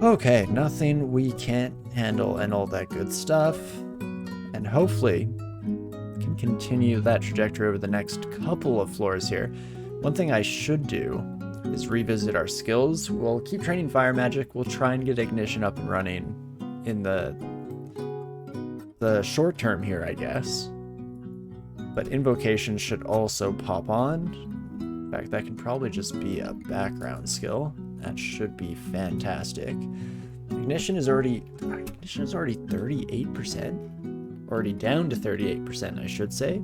Okay, nothing we can't handle and all that good stuff. And hopefully can continue that trajectory over the next couple of floors here. One thing I should do is revisit our skills. We'll keep training fire magic. We'll try and get ignition up and running in the short term here, I guess. But invocation should also pop on. In fact, that can probably just be a background skill. That should be fantastic. Ignition is already 38%. Already down to 38%, I should say.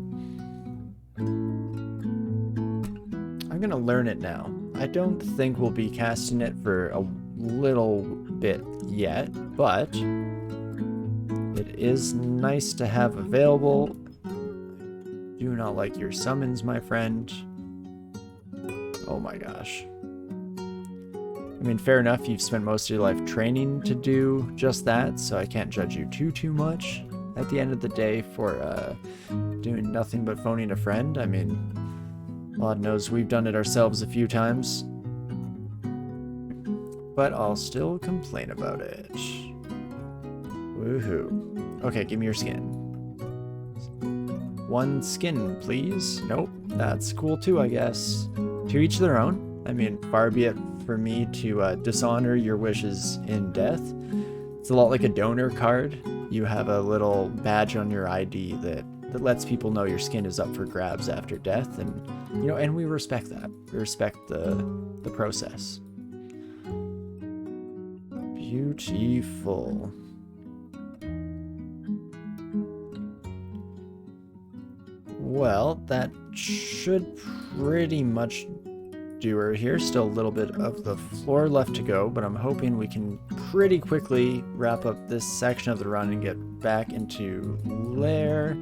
I'm gonna learn it now. I don't think we'll be casting it for a little bit yet, but it is nice to have available. Do not like your summons, my friend. Oh my gosh. I mean, fair enough, you've spent most of your life training to do just that, so I can't judge you too much at the end of the day for doing nothing but phoning a friend. I mean, God knows we've done it ourselves a few times. But I'll still complain about it. Woohoo. Okay, give me your skin. 1 skin, please. Nope, that's cool too, I guess. To each their own. I mean, far be it for me to dishonor your wishes in death. It's a lot like a donor card. You have a little badge on your ID that lets people know your skin is up for grabs after death, and you know, and we respect that. We respect the process. Beautiful. Well, that should pretty much do her here. Still a little bit of the floor left to go, but I'm hoping we can pretty quickly wrap up this section of the run and get back into Lair,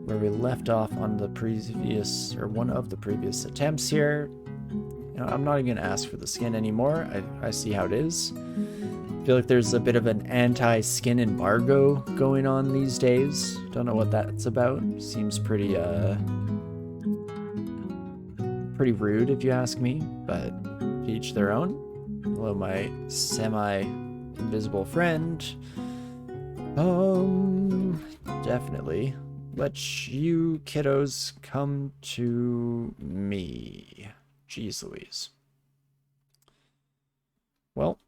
where we left off on the previous, or one of the previous attempts here. You know, I'm not even going to ask for the skin anymore. I see how it is. I feel like there's a bit of an anti-skin embargo going on these days. Don't know what that's about. Seems pretty rude if you ask me, but to each their own. Hello, my semi-invisible friend. Definitely. Let you kiddos come to me. Jeez Louise. Well,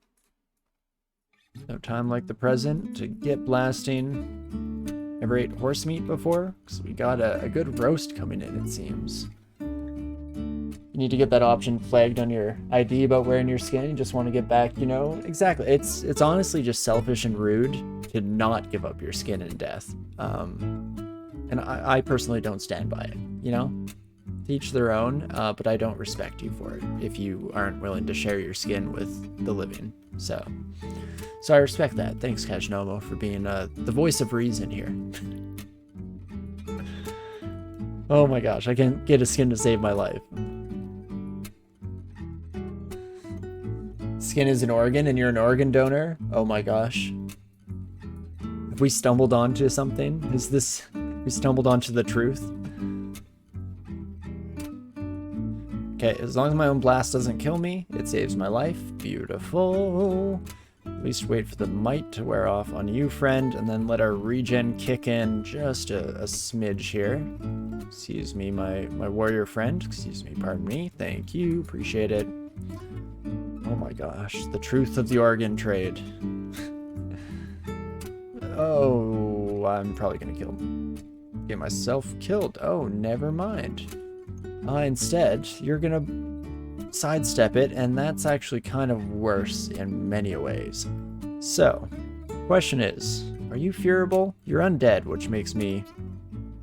no time like the present to get blasting. Ever ate horse meat before? Because we got a good roast coming in, it seems. You need to get that option flagged on your ID about wearing your skin. You just want to get back, you know? Exactly. It's honestly just selfish and rude to not give up your skin in death. And I personally don't stand by it, you know? To each their own, but I don't respect you for it if you aren't willing to share your skin with the living. So I respect that. Thanks, Kajnomo, for being the voice of reason here. Oh my gosh, I can't get a skin to save my life. Skin is an organ and you're an organ donor? Oh my gosh. Have we stumbled onto something? We stumbled onto the truth? Okay, as long as my own blast doesn't kill me, it saves my life. Beautiful. At least wait for the might to wear off on you, friend, and then let our regen kick in just a smidge here. Excuse me, my warrior friend. Excuse me, pardon me. Thank you, appreciate it. Oh my gosh, the truth of the organ trade. Oh, I'm probably gonna get myself killed. Oh, never mind. Instead, you're gonna sidestep it, and that's actually kind of worse in many ways. So, question is, are you fearable? You're undead, which makes me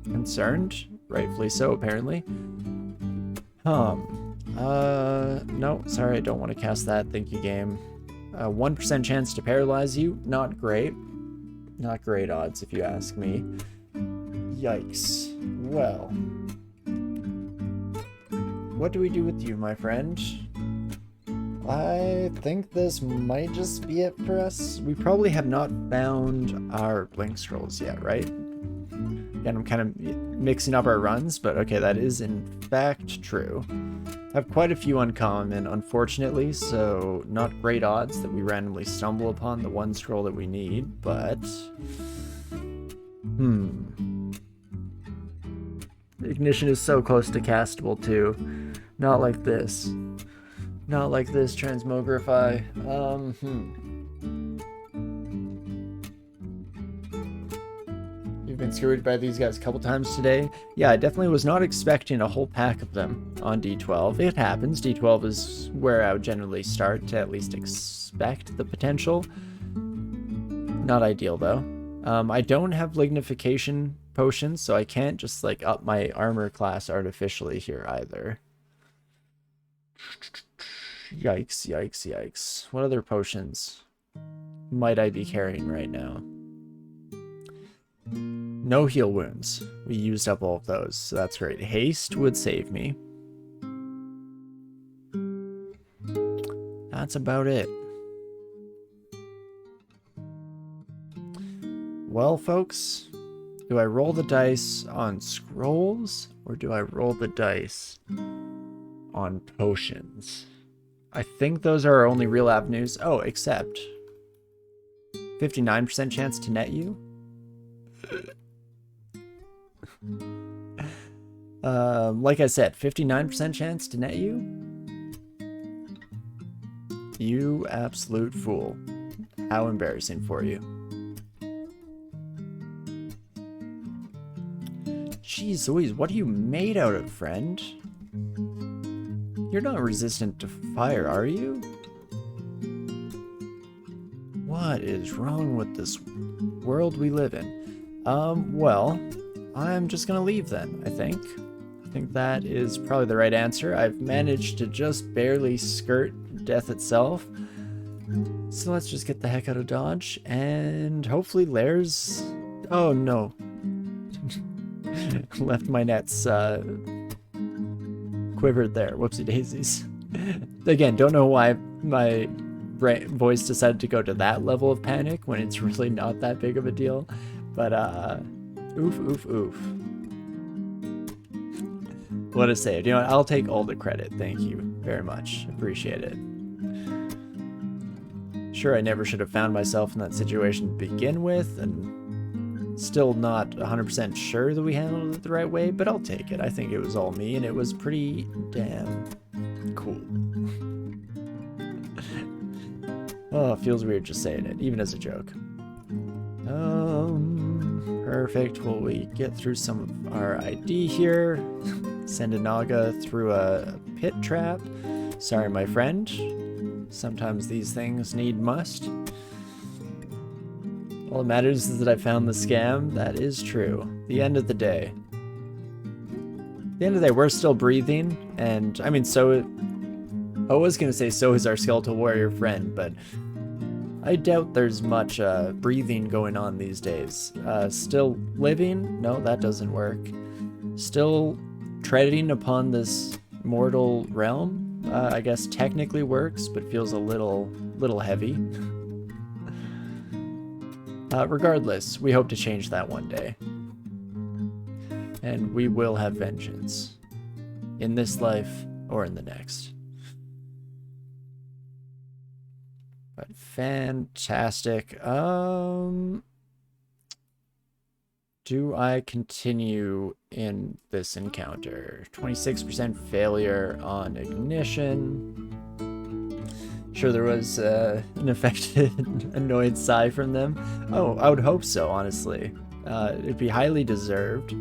concerned. Rightfully so, apparently. No, sorry, I don't want to cast that. Thank you, game. 1% chance to paralyze you. Not great. Not great odds, if you ask me. Yikes. Well, what do we do with you, my friend? I think this might just be it for us. We probably have not found our blink scrolls yet, right? Again, I'm kind of mixing up our runs, but okay, that is in fact true. have quite a few uncommon, unfortunately, so not great odds that we randomly stumble upon the one scroll that we need, but... Ignition is so close to castable, too. Not like this. Not like this, Transmogrify. You've been screwed by these guys a couple times today. Yeah, I definitely was not expecting a whole pack of them on D12. It happens. D12 is where I would generally start to at least expect the potential. Not ideal, though. I don't have lignification potions, so I can't just, like, up my armor class artificially here either. Yikes, yikes, yikes. What other potions might I be carrying right now? No heal wounds. We used up all of those, so that's great. Haste would save me. That's about it. Well, folks, do I roll the dice on scrolls, or do I roll the dice on potions? I think those are our only real avenues. Oh, except 59% chance to net you? Like I said, 59% chance to net you? You absolute fool. How embarrassing for you. Jeez Louise, what are you made out of, friend? You're not resistant to fire, are you? What is wrong with this world we live in? Well, I'm just gonna leave then, I think. I think that is probably the right answer. I've managed to just barely skirt death itself. So let's just get the heck out of Dodge, and hopefully Lairs... Oh no. Left my nets quivered there. Whoopsie daisies. Again, don't know why my voice decided to go to that level of panic when it's really not that big of a deal. But oof, oof, oof. What a save. You know what? I'll take all the credit. Thank you very much. Appreciate it. Sure, I never should have found myself in that situation to begin with, and still not 100% sure that we handled it the right way, but I'll take it. I think it was all me, and it was pretty damn cool. Oh, it feels weird just saying it, even as a joke. Perfect. Will we get through some of our ID here? Send a Naga through a pit trap. Sorry, my friend. Sometimes these things need must. All that matters is that I found the scam. That is true. The end of the day. The end of the day, we're still breathing, and I mean, so... I was gonna say so is our skeletal warrior friend, but I doubt there's much breathing going on these days. Still living? No, that doesn't work. Still treading upon this mortal realm? I guess technically works, but feels a little heavy. Regardless, we hope to change that one day. And we will have vengeance. In this life or in the next. But fantastic. Do I continue in this encounter? 26% failure on ignition. Sure, there was an affected, annoyed sigh from them. Oh, I would hope so, honestly. It'd be highly deserved.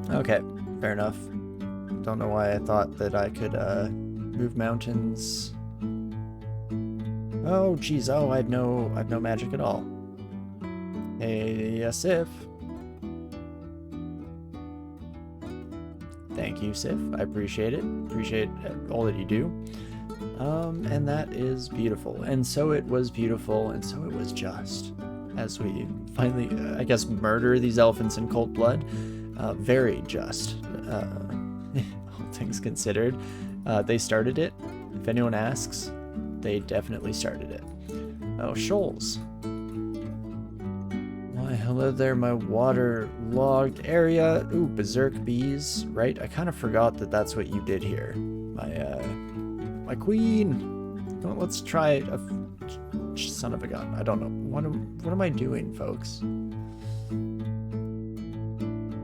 Okay, fair enough. Don't know why I thought that I could move mountains. Oh, geez. Oh, I have no magic at all. Hey, Sif. Thank you, Sif. I appreciate it. Appreciate all that you do. And that is beautiful. And so it was beautiful, and so it was just. As we finally, I guess, murder these elephants in cold blood. Very just. All things considered. They started it. If anyone asks, they definitely started it. Oh, shoals. Why, Hello there, my water-logged area. Ooh, berserk bees, right? I kind of forgot that that's what you did here. My queen. Well, let's try a son of a gun. I don't know. What am I doing, folks?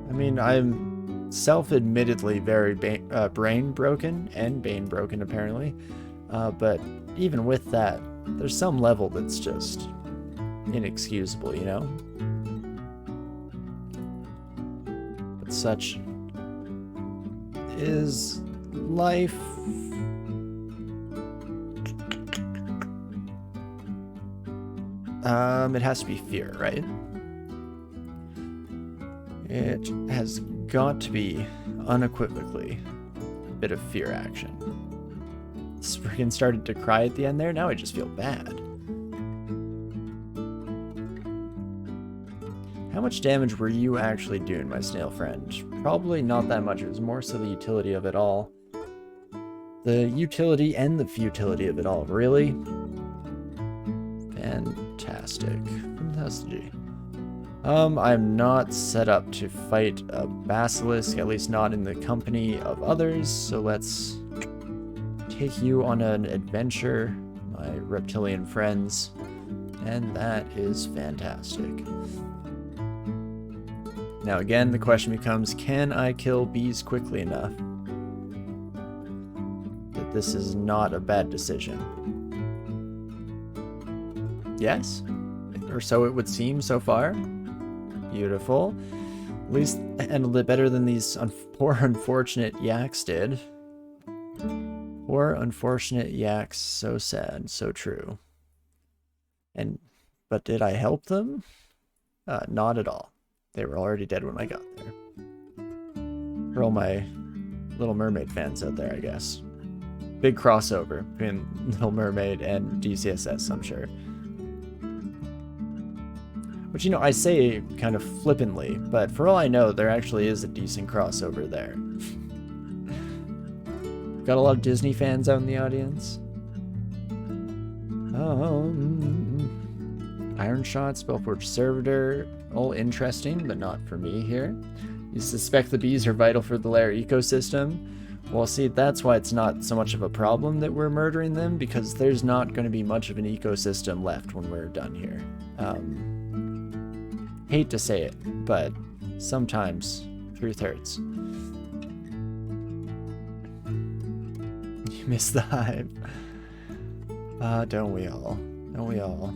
I mean, I'm self-admittedly very brain broken and bane broken apparently, but even with that, there's some level that's just inexcusable, you know? But such is life. It has to be fear, right? It has got to be unequivocally a bit of fear action. Friggin' started to cry at the end there. Now I just feel bad. How much damage were you actually doing, my snail friend? Probably not that much. It was more so the utility of it all. The utility and the futility of it all. Really? Fantastic. Fantastic. I'm not set up to fight a basilisk, at least not in the company of others, so let's take you on an adventure, my reptilian friends, and that is fantastic. Now again, the question becomes, can I kill bees quickly enough that this is not a bad decision? Yes? Or so it would seem so far. Beautiful. At least handled it better than these poor unfortunate yaks did. Poor unfortunate yaks, so sad, so true. But did I help them? Not at all. They were already dead when I got there. For all my Little Mermaid fans out there, I guess. Big crossover between Little Mermaid and DCSS, I'm sure. Which, you know, I say kind of flippantly, but for all I know, there actually is a decent crossover there. Got a lot of Disney fans out in the audience. Iron Shot, Spellforge Servitor, all interesting, but not for me here. You suspect the bees are vital for the lair ecosystem. Well, see, that's why it's not so much of a problem that we're murdering them, because there's not going to be much of an ecosystem left when we're done here. Hate to say it, but sometimes truth hurts. You miss the hive. Don't we all? Don't we all?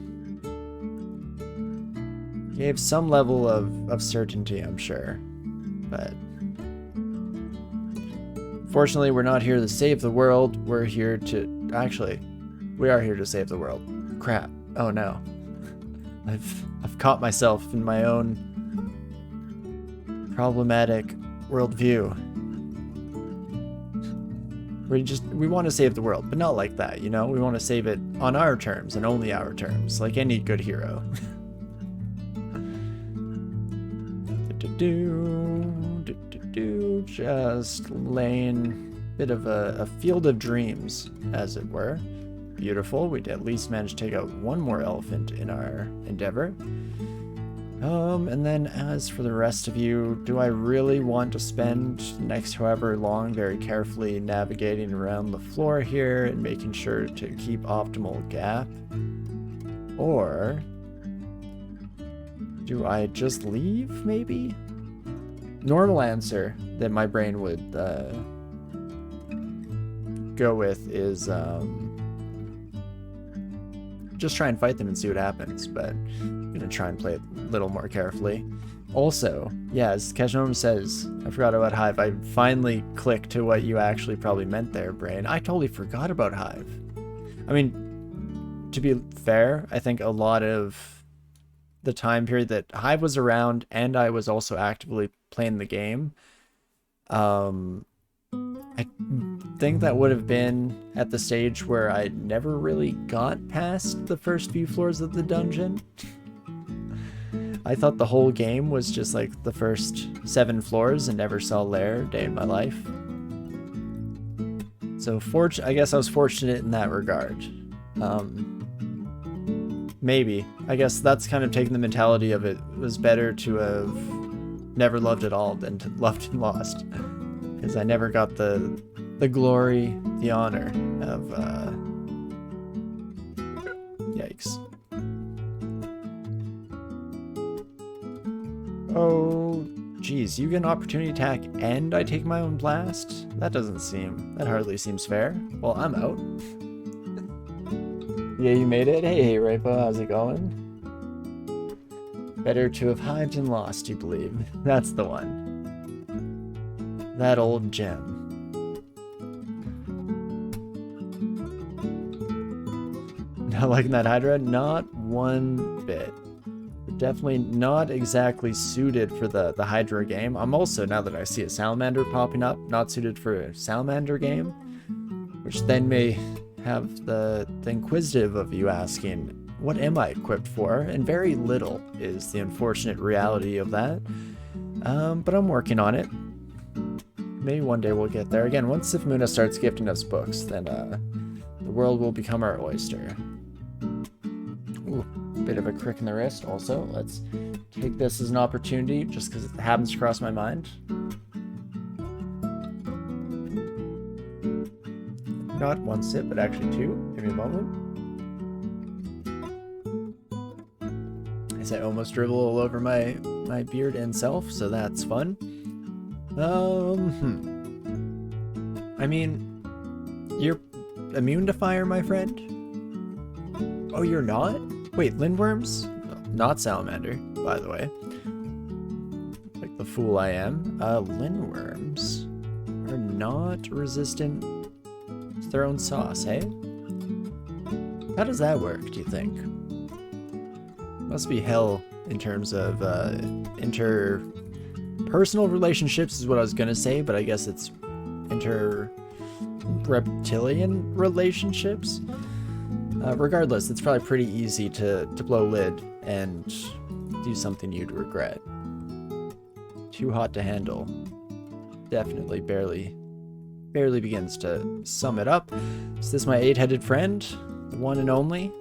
Gave some level of certainty, I'm sure, but fortunately we're not here to save the world. We're here to... Actually, we are here to save the world. Crap. Oh no. I've caught myself in my own problematic worldview. We want to save the world, but not like that, you know? We want to save it on our terms and only our terms, like any good hero. Just laying a bit of a field of dreams, as it were. Beautiful. We'd at least managed to take out one more elephant in our endeavor. And then as for the rest of you, do I really want to spend the next however long very carefully navigating around the floor here and making sure to keep optimal gap? Or do I just leave, maybe? Normal answer that my brain would go with is just try and fight them and see what happens, but I'm gonna try and play it a little more carefully. Also, yeah, as Keshnom says, I forgot about Hive. I finally clicked to what you actually probably meant there, brain. I totally forgot about Hive. I mean, to be fair, I think a lot of the time period that Hive was around and I was also actively playing the game, I think that would have been at the stage where I never really got past the first few floors of the dungeon. I thought the whole game was just like the first 7 floors and never saw Lair day in my life. So I guess I was fortunate in that regard. Maybe. I guess that's kind of taking the mentality of it was better to have never loved at all than to loved and lost. Because I never got the glory, the honor of, yikes. Oh, geez, you get an opportunity attack and I take my own blast? That hardly seems fair. Well, I'm out. Yeah, you made it? Hey, Raipo, how's it going? Better to have hived and lost, you believe. That's the one. That old gem. Not liking that Hydra? Not one bit. Definitely not exactly suited for the Hydra game. I'm also, now that I see a Salamander popping up, not suited for a Salamander game, which then may have the inquisitive of you asking, what am I equipped for? And very little is the unfortunate reality of that. But I'm working on it. Maybe one day we'll get there. Again, once Sif Muna starts gifting us books, then the world will become our oyster. Ooh, bit of a crick in the wrist. Also, let's take this as an opportunity, just because it happens to cross my mind. Not one sip, but actually two. Give me a moment. As I almost dribble all over my beard and self, so that's fun. I mean, you're immune to fire, my friend? Oh, you're not? Wait, lindworms? Not salamander, by the way. Like the fool I am. Lindworms are not resistant to their own sauce, hey? How does that work, do you think? Must be hell in terms of interpersonal relationships is what I was gonna say, but I guess it's inter-reptilian relationships. Regardless, it's probably pretty easy to blow lid and do something you'd regret. Too hot to handle. Definitely barely begins to sum it up. Is this my 8-headed friend? The one and only?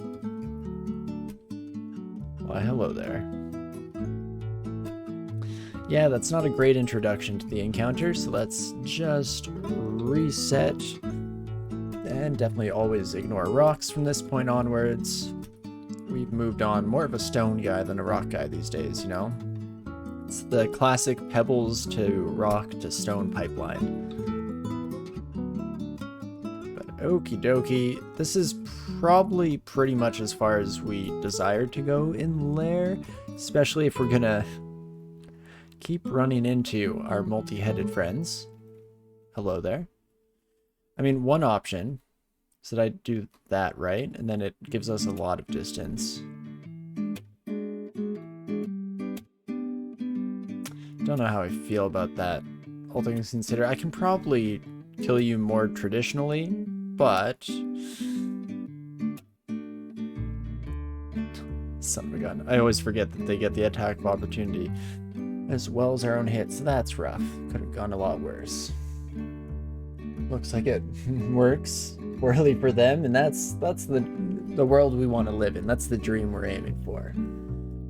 Why, hello there. Yeah, that's not a great introduction to the encounter, so let's just reset. And definitely always ignore rocks from this point onwards. We've moved on. More of a stone guy than a rock guy these days, you know? It's the classic pebbles to rock to stone pipeline. But okie dokie. This is probably pretty much as far as we desired to go in Lair, especially if we're gonna keep running into our multi-headed friends. Hello there. I mean, one option is that I do that, right? And then it gives us a lot of distance. Don't know how I feel about that. All things considered, I can probably kill you more traditionally, but son of a gun. I always forget that they get the attack of opportunity as well as our own hits. That's rough. Could have gone a lot worse. Looks like it works poorly for them, and that's the world we want to live in. That's the dream we're aiming for.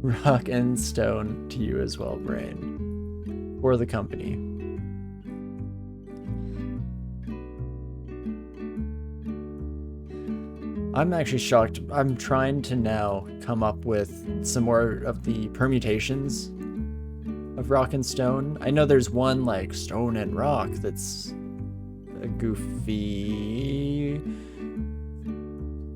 Rock and stone to you as well, brain. For the company. I'm actually shocked. I'm trying to now come up with some more of the permutations of rock and stone. I know there's one like stone and rock that's a goofy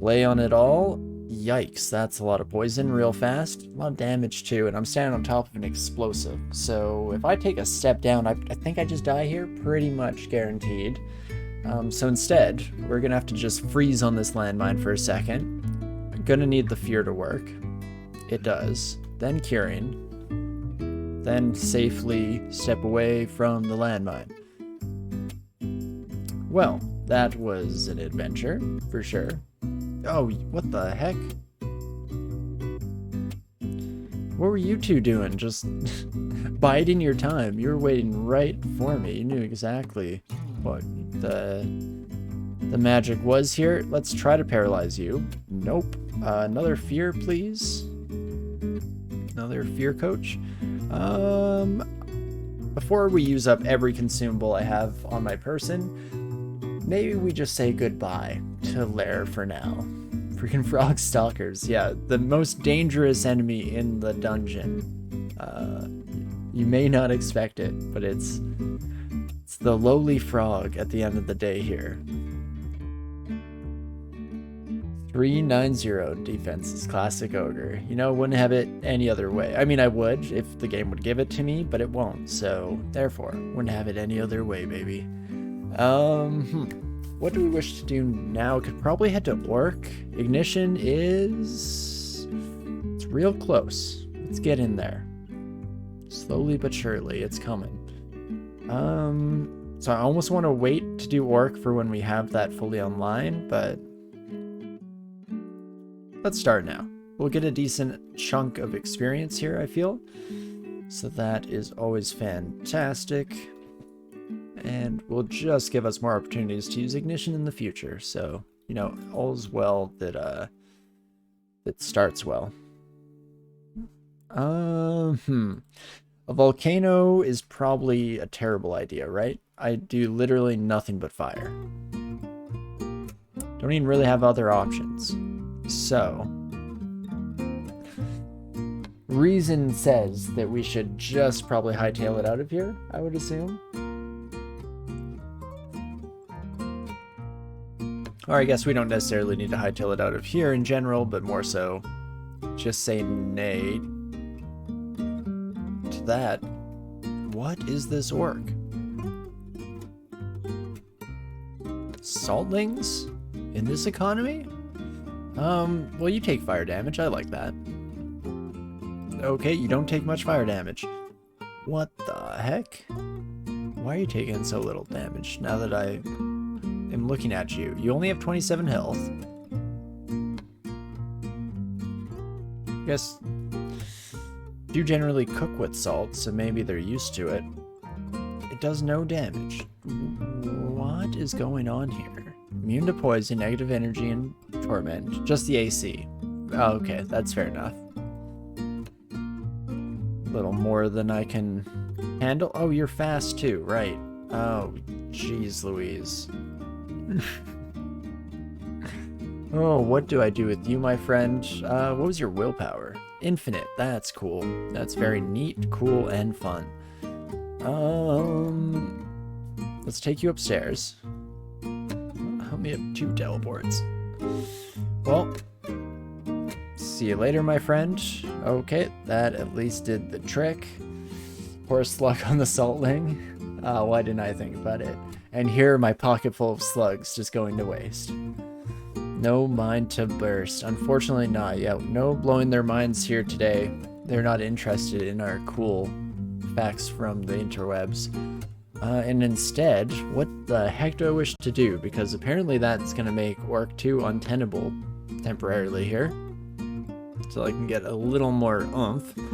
lay on it all. Yikes, that's a lot of poison real fast. A lot of damage too, and I'm standing on top of an explosive. So if I take a step down, I think I just die here, pretty much guaranteed. So instead, we're gonna have to just freeze on this landmine for a second. I'm gonna need the fear to work. It does. Then curing. Then safely step away from the landmine. Well, that was an adventure, for sure. Oh, what the heck? What were you two doing? Just biding your time. You were waiting right for me. You knew exactly what the The magic was here. Let's try to paralyze you. Nope. Another fear, please. Another fear coach. Before we use up every consumable I have on my person, maybe we just say goodbye to Lair for now. Freaking frog stalkers. Yeah, the most dangerous enemy in the dungeon. You may not expect it, but it's the lowly frog at the end of the day here. 390 defense is classic Ogre. You know, wouldn't have it any other way. I mean, I would if the game would give it to me, but it won't. So, therefore, wouldn't have it any other way, baby. What do we wish to do now? Could probably head to Orc. Ignition is... It's real close. Let's get in there. Slowly but surely, it's coming. So I almost want to wait to do Orc for when we have that fully online, but... Let's start now. We'll get a decent chunk of experience here, I feel. So that is always fantastic. And will just give us more opportunities to use Ignition in the future. So, you know, all's well that that starts well. A volcano is probably a terrible idea, right? I do literally nothing but fire. Don't even really have other options. So, reason says that we should just probably hightail it out of here, I would assume. Or I guess we don't necessarily need to hightail it out of here in general, but more so just say nay to that. What is this orc? Saltlings? In this economy? Well, you take fire damage. I like that. Okay, you don't take much fire damage. What the heck? Why are you taking so little damage now that I am looking at you? You only have 27 health. I guess you generally cook with salt, so maybe they're used to it. It does no damage. What is going on here? Immune to poison, negative energy, and torment. Just the AC. Oh, okay, that's fair enough. A little more than I can handle. Oh, you're fast too, right. Oh, jeez Louise. Oh, what do I do with you, my friend? What was your willpower? Infinite. That's cool. That's very neat, cool, and fun. Let's take you upstairs. I only have 2 teleports. Well, see you later, my friend. Okay, that at least did the trick. Horse luck on the saltling. Why didn't I think about it? And here, my pocket full of slugs just going to waste. No mind to burst. Unfortunately not. Yeah, no blowing their minds here today. They're not interested in our cool facts from the interwebs. And instead, what the heck do I wish to do? Because apparently that's going to make Orc 2 untenable temporarily here. So I can get a little more oomph.